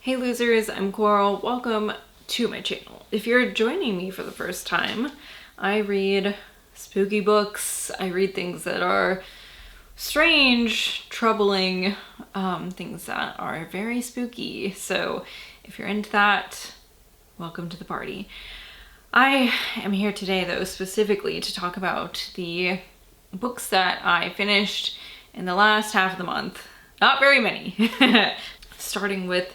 Hey losers, I'm Coral. Welcome to my channel. If you're joining me for the first time, I read spooky books. I read things that are strange, troubling, things that are very spooky. So if you're into that, welcome to the party. I am here today though specifically to talk about the books that I finished in the last half of the month. Not very many. Starting with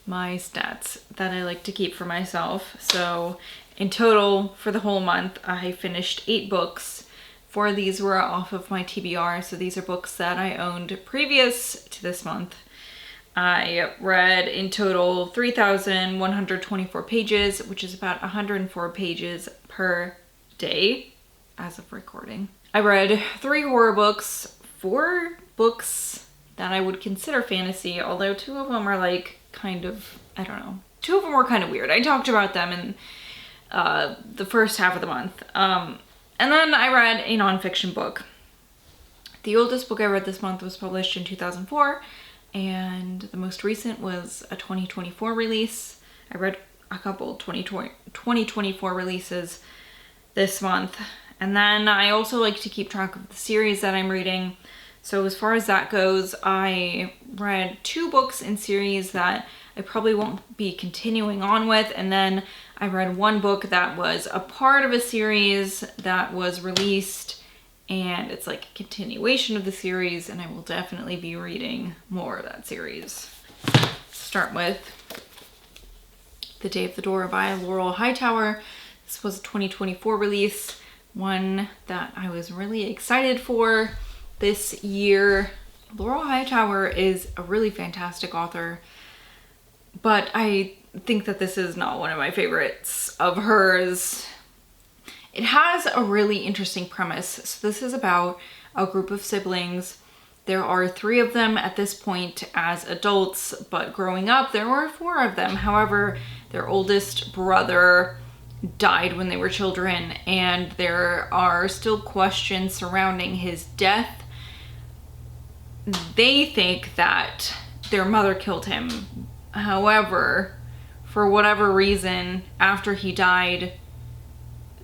my stats that I like to keep for myself. So in total for the whole month, I finished 8 books. 4 of these were off of my TBR. So these are books that I owned previous to this month. I read in total 3,124 pages, which is about 104 pages per day as of recording. I read 3 horror books, 4 books that I would consider fantasy, although 2 of them are like kind of, I don't know. 2 of them were kind of weird. I talked about them in the first half of the month. And then I read a nonfiction book. The oldest book I read this month was published in 2004, and the most recent was a 2024 release. I read a couple 2024 releases this month. And then I also like to keep track of the series that I'm reading. So as far as that goes, I read 2 books in series that I probably won't be continuing on with. And then I read 1 book that was a part of a series that was released, and it's like a continuation of the series, and I will definitely be reading more of that series. Start with The Day of the Door by Laurel Hightower. This was a 2024 release, one that I was really excited for this year. Laurel Hightower is a really fantastic author, but I think that this is not one of my favorites of hers. It has a really interesting premise. So this is about a group of siblings. There are 3 of them at this point as adults, but growing up there were 4 of them. However, their oldest brother died when they were children, and there are still questions surrounding his death. They think that their mother killed him. However, for whatever reason, after he died,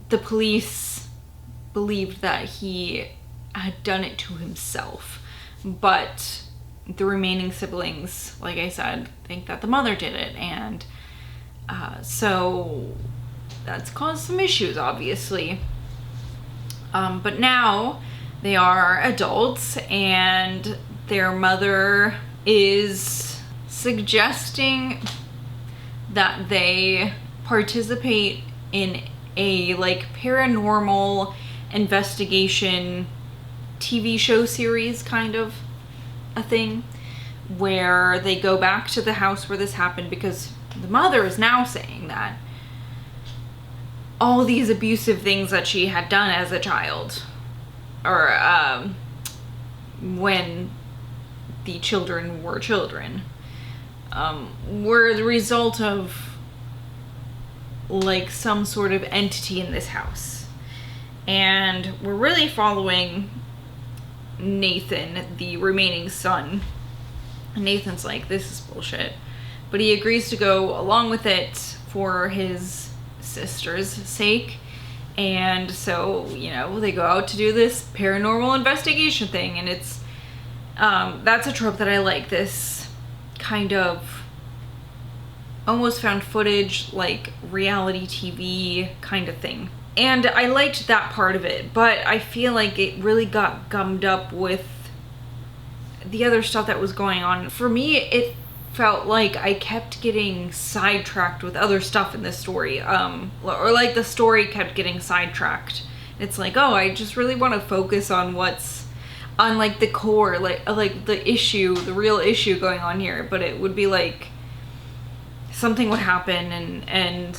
the police believed that he had done it to himself. But the remaining siblings, like I said, think that the mother did it. And so that's caused some issues, obviously. But now they are adults, and their mother is suggesting that they participate in a like paranormal investigation TV show series, kind of a thing, where they go back to the house where this happened, because the mother is now saying that all these abusive things that she had done as a child, or when the children were children, were the result of like some sort of entity in this house. And we're really following Nathan, the remaining son. Nathan's like, this is bullshit, but he agrees to go along with it for his sister's sake. And so, you know, they go out to do this paranormal investigation thing, and it's that's a trope that I like, this kind of almost found footage, like reality TV kind of thing. And I liked that part of it, but I feel like it really got gummed up with the other stuff that was going on. For me, it felt like I kept getting sidetracked with other stuff in this story, or like the story kept getting sidetracked. It's like, oh, I just really want to focus on what's on like the core, like the issue, the real issue going on here. But it would be like something would happen, and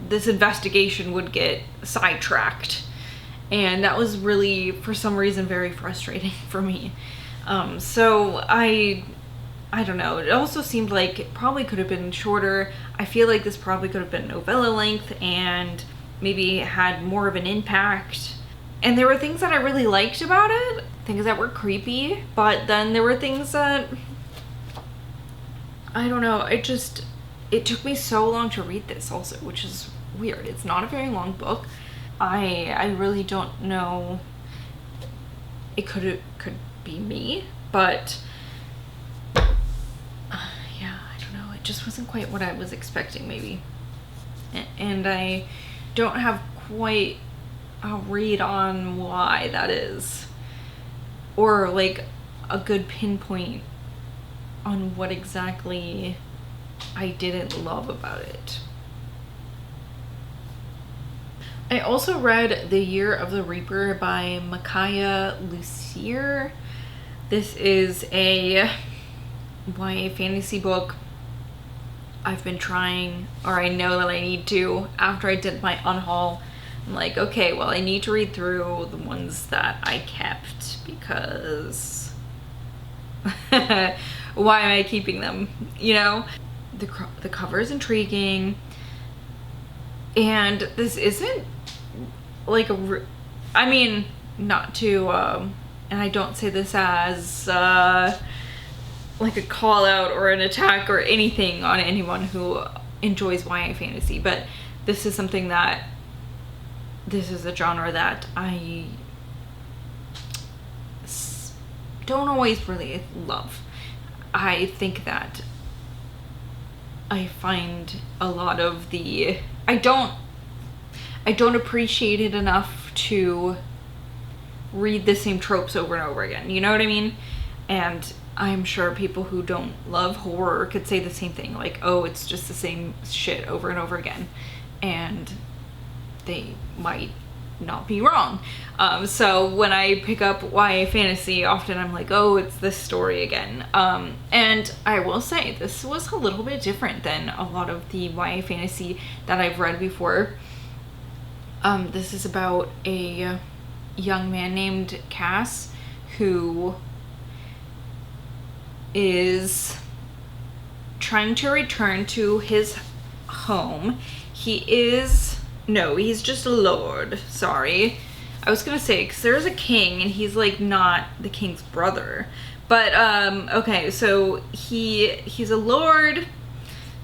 this investigation would get sidetracked, and that was really, for some reason, very frustrating for me. So I don't know. It also seemed like it probably could have been shorter. I feel like this probably could have been novella length and maybe had more of an impact. And there were things that I really liked about it, things that were creepy, but then there were things that I don't know, it took me so long to read this also, which is weird. It's not a very long book. I really don't know. It could be me, but yeah, I don't know. It just wasn't quite what I was expecting, maybe. And I don't have quite a read on why that is, or like a good pinpoint on what exactly I didn't love about it. I also read The Year of the Reaper by Makiia Lucier. This is a YA fantasy book. I've been trying, or I know that I need to, after I did my unhaul, I'm like, okay, well, I need to read through the ones that I kept, because why am I keeping them, you know? The cover is intriguing, and this isn't like I mean, not to, and I don't say this as like a call out or an attack or anything on anyone who enjoys YA fantasy, but this is something that, this is a genre that I don't always really love. I think that I find a lot of the, I don't appreciate it enough to read the same tropes over and over again, you know what I mean? And I'm sure people who don't love horror could say the same thing, like, oh, it's just the same shit over and over again, and they might not be wrong. So when I pick up YA fantasy, often I'm like, oh, it's this story again. And I will say, this was a little bit different than a lot of the YA fantasy that I've read before. This is about a young man named Cass who is trying to return to his home. He's just a lord. Sorry. I was gonna say, because there's a king and he's like not the king's brother. But, okay, so he's a lord.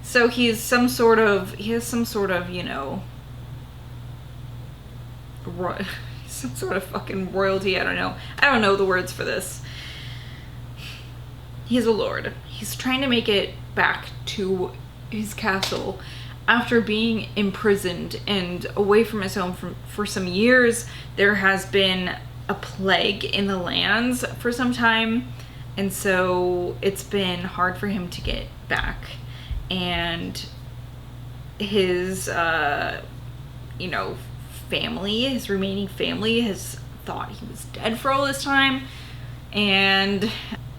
So he has some sort of, you know, some sort of fucking royalty. I don't know the words for this. He's a lord. He's trying to make it back to his castle after being imprisoned and away from his home for some years. There has been a plague in the lands for some time, and so it's been hard for him to get back. And his, you know, family, his remaining family, has thought he was dead for all this time. And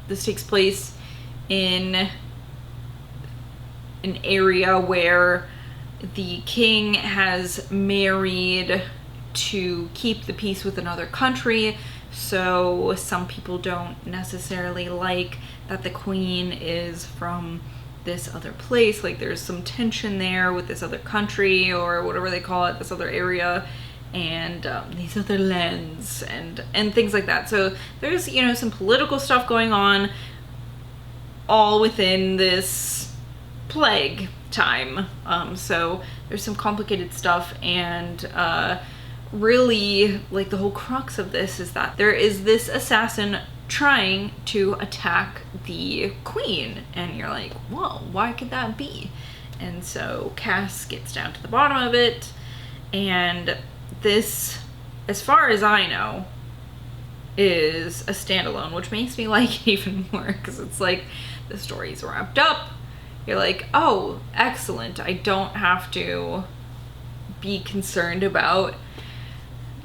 this takes place in an area where the king has married to keep the peace with another country, so some people don't necessarily like that the queen is from this other place. Like, there's some tension there with this other country, or whatever they call it, this other area, and these other lands, and things like that. So there's, you know, some political stuff going on, all within this plague time. So there's some complicated stuff, and really, like, the whole crux of this is that there is this assassin trying to attack the queen, and you're like, whoa, why could that be? And so Cass gets down to the bottom of it, and this, as far as I know, is a standalone, which makes me like it even more, because it's like the story's wrapped up. You're like, oh, excellent. I don't have to be concerned about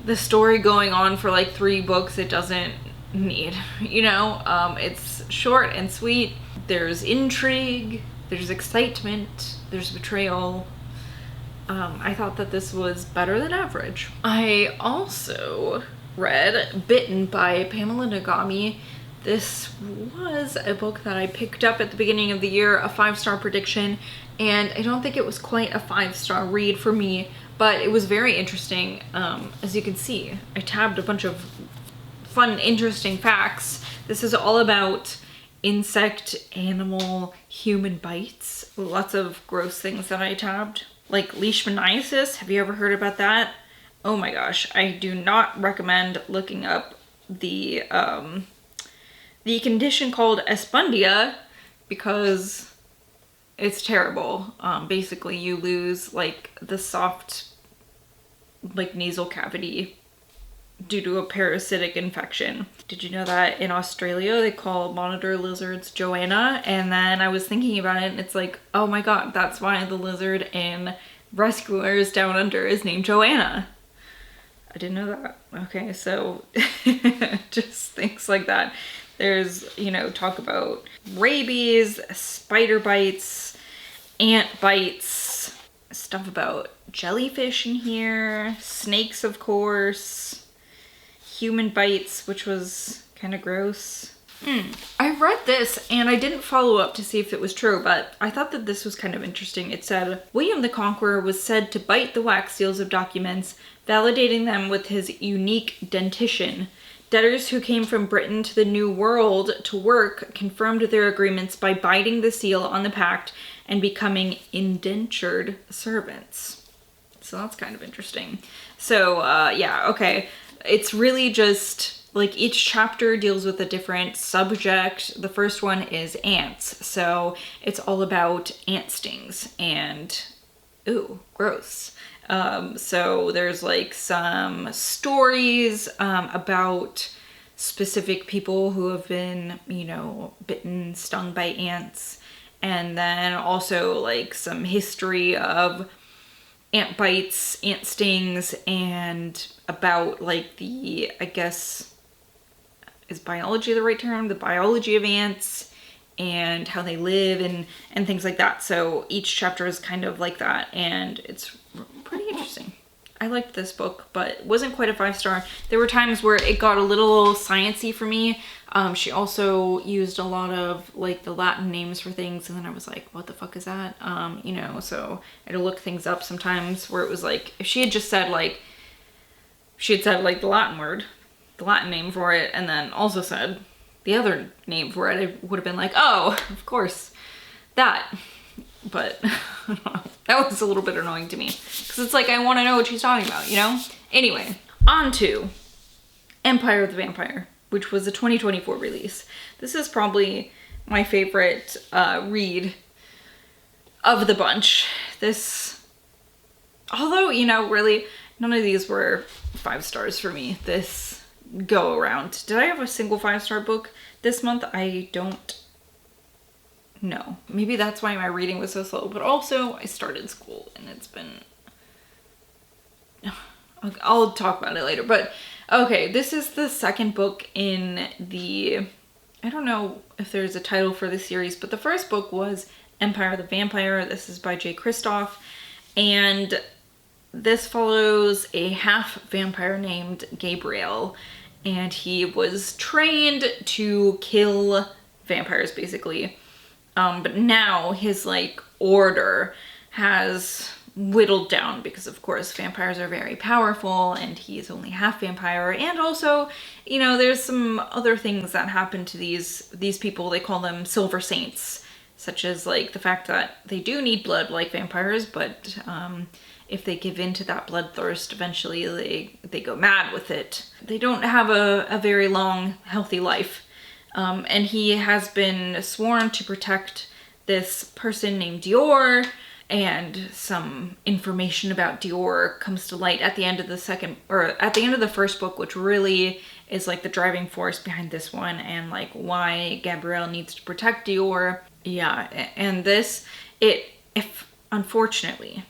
the story going on for like 3 books it doesn't need, you know? It's short and sweet. There's intrigue, there's excitement, there's betrayal. I thought that this was better than average. I also read Bitten by Pamela Nagami. This was a book that I picked up at the beginning of the year, a 5-star prediction, and I don't think it was quite a 5-star read for me, but it was very interesting. As you can see, I tabbed a bunch of fun, interesting facts. This is all about insect, animal, human bites. Lots of gross things that I tabbed. Like leishmaniasis, have you ever heard about that? Oh my gosh, I do not recommend looking up the condition called espundia because it's terrible. Basically you lose like the soft like nasal cavity due to a parasitic infection. Did you know that in Australia they call monitor lizards Joanna? And then I was thinking about it and it's like, oh my god, that's why the lizard in Rescuers Down Under is named Joanna. I didn't know that. Okay, so just things like that. There's, you know, talk about rabies, spider bites, ant bites, stuff about jellyfish in here, snakes of course, human bites, which was kind of gross. I read this and I didn't follow up to see if it was true, but I thought that this was kind of interesting. It said, William the Conqueror was said to bite the wax seals of documents, validating them with his unique dentition. Debtors who came from Britain to the New World to work confirmed their agreements by biting the seal on the pact and becoming indentured servants. So that's kind of interesting. So yeah, okay. It's really just like each chapter deals with a different subject. The first one is ants. So it's all about ant stings and ooh, gross. So there's like some stories about specific people who have been, you know, bitten, stung by ants. And then also like some history of ant bites, ant stings, and about like the, I guess, is biology the right term? The biology of ants and how they live and things like that. So each chapter is kind of like that and it's pretty interesting. I liked this book, but it wasn't quite a 5-star. There were times where it got a little sciencey for me. She also used a lot of like the Latin names for things and then I was like, what the fuck is that? You know, so I had to look things up sometimes where it was like, if she had just said like, the Latin word, the Latin name for it, and then also said the other name for it, I would have been like, oh, of course, that. But I don't know. That was a little bit annoying to me because it's like I want to know what she's talking about, you know? Anyway, on to Empire of the Vampire, which was a 2024 release. This is probably my favorite read of the bunch. This, although, you know, really none of these were 5 stars for me this go around. Did I have a single 5-star book this month? I don't know. Maybe that's why my reading was so slow, but also I started school and it's been, I'll talk about it later. But okay, this is the second book in the, I don't know if there's a title for the series, but the first book was Empire of the Vampire. This is by Kristoff, and this follows a half vampire named Gabriel, and he was trained to kill vampires basically. But now his like order has whittled down because of course vampires are very powerful and he is only half vampire, and also, you know, there's some other things that happen to these people. They call them silver saints, such as like the fact that they do need blood like vampires, but if they give in to that bloodthirst, eventually they go mad with it. They don't have a very long, healthy life. And he has been sworn to protect this person named Dior, and some information about Dior comes to light at the end of the first book, which really is like the driving force behind this one and like why Gabrielle needs to protect Dior. Yeah, and this, if unfortunately,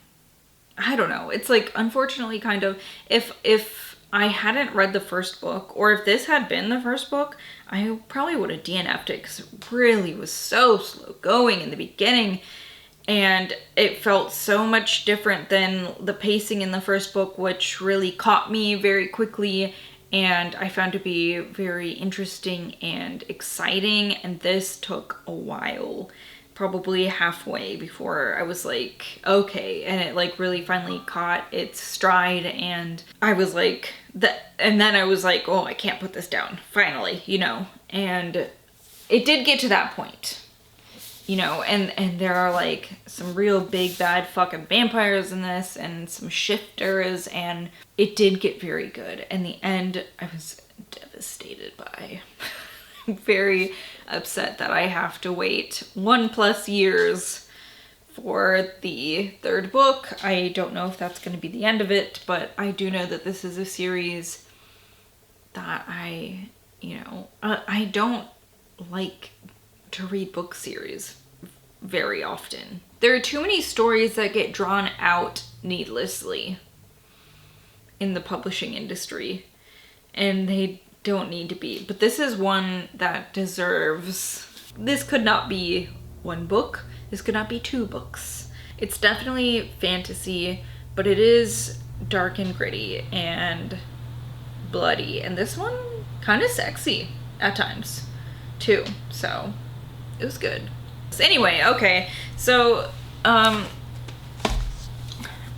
I don't know, it's like unfortunately kind of, if I hadn't read the first book, or if this had been the first book, I probably would have DNF'd it because it really was so slow going in the beginning. And it felt so much different than the pacing in the first book, which really caught me very quickly and I found to be very interesting and exciting. And this took a while, probably halfway, before I was like, okay. And it like really finally caught its stride, and I was like, and then I was like, oh, I can't put this down, finally, you know. And it did get to that point, you know, and there are like some real big bad fucking vampires in this and some shifters, and it did get very good. In the end, I was devastated by. I'm very upset that I have to wait 1+ years for the 3rd book. I don't know if that's going to be the end of it, but I do know that this is a series that I don't like to read book series very often. There are too many stories that get drawn out needlessly in the publishing industry, and they don't need to be. But this is one that deserves... This could not be 1 book. This could not be 2 books. It's definitely fantasy, but it is dark and gritty and bloody. And this one, kind of sexy at times, too. So, it was good. So anyway, okay. So,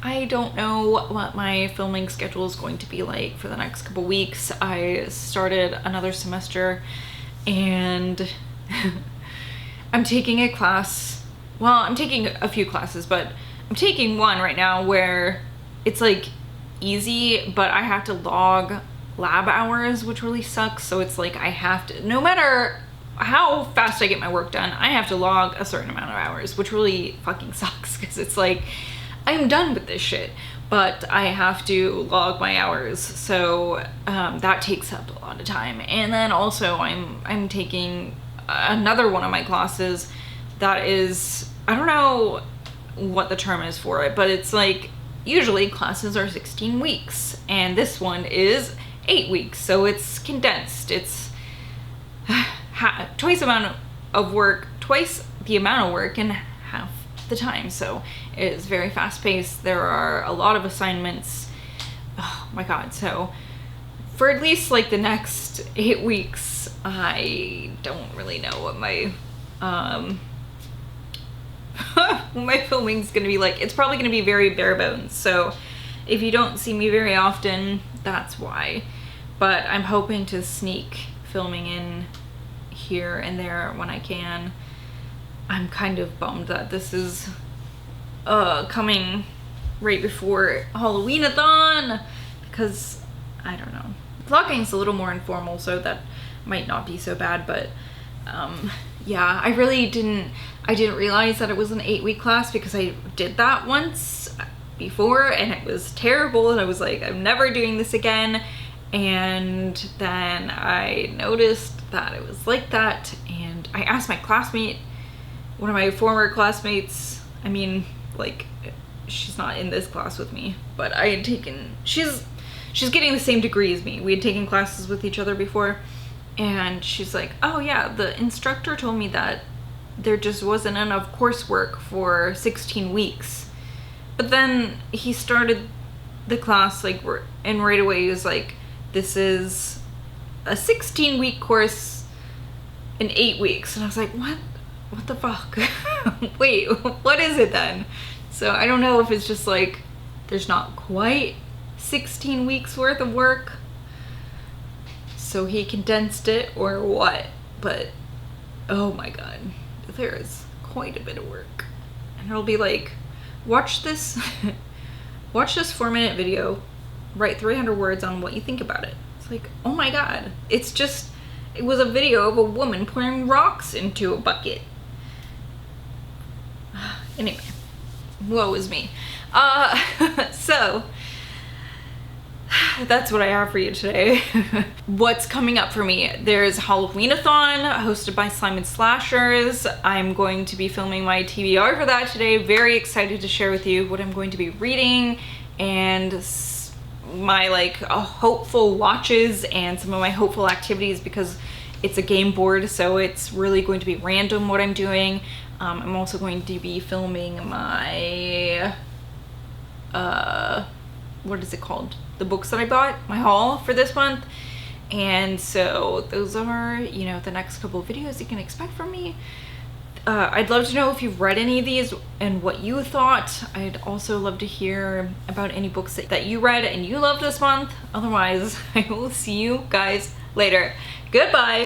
I don't know what my filming schedule is going to be like for the next couple weeks. I started another semester and I'm taking a class. Well, I'm taking a few classes, but I'm taking one right now where it's like easy, but I have to log lab hours, which really sucks. So it's like I have to, no matter how fast I get my work done, I have to log a certain amount of hours, which really fucking sucks because it's like, I'm done with this shit, but I have to log my hours, so that takes up a lot of time. And then also I'm taking another one of my classes that is, I don't know what the term is for it, but it's like, usually classes are 16 weeks, and this one is 8 weeks, so it's condensed. It's twice the amount of work in half the time, so it is very fast-paced. There are a lot of assignments. Oh my god. So for at least like the next 8 weeks, I don't really know what my what my filming's gonna be like. It's probably gonna be very bare bones, so if you don't see me very often, that's why. But I'm hoping to sneak filming in here and there when I can. I'm kind of bummed that this is coming right before Halloween-a-thon, because I don't know. Vlogging's a little more informal, so that might not be so bad, but yeah, I didn't realize that it was an 8-week class, because I did that once before and it was terrible, and I was like, I'm never doing this again. And then I noticed that it was like that, and I asked my classmate, one of my former classmates, I mean, like, she's not in this class with me, but I had taken, she's getting the same degree as me. We had taken classes with each other before, and she's like, oh yeah, the instructor told me that there just wasn't enough coursework for 16 weeks. But then he started the class, like, and right away he was like, this is a 16-week course in 8 weeks. And I was like, what the fuck? Wait, what is it then? So I don't know if it's just like, there's not quite 16 weeks worth of work, so he condensed it, or what. But oh my god, there is quite a bit of work. And it'll be like, watch this 4-minute video, write 300 words on what you think about it. It's like, oh my god, it was a video of a woman pouring rocks into a bucket. Anyway, woe is me. So that's what I have for you today. What's coming up for me? There's Halloween-a-thon hosted by Simon Slashers. I'm going to be filming my TBR for that today. Very excited to share with you what I'm going to be reading and my like hopeful watches and some of my hopeful activities, because it's a game board, so it's really going to be random what I'm doing. I'm also going to be filming my what is it called? The books that I bought, my haul for this month. And so those are, you know, the next couple of videos you can expect from me. I'd love to know if you've read any of these and what you thought. I'd also love to hear about any books that you read and you loved this month. Otherwise, I will see you guys later. Goodbye.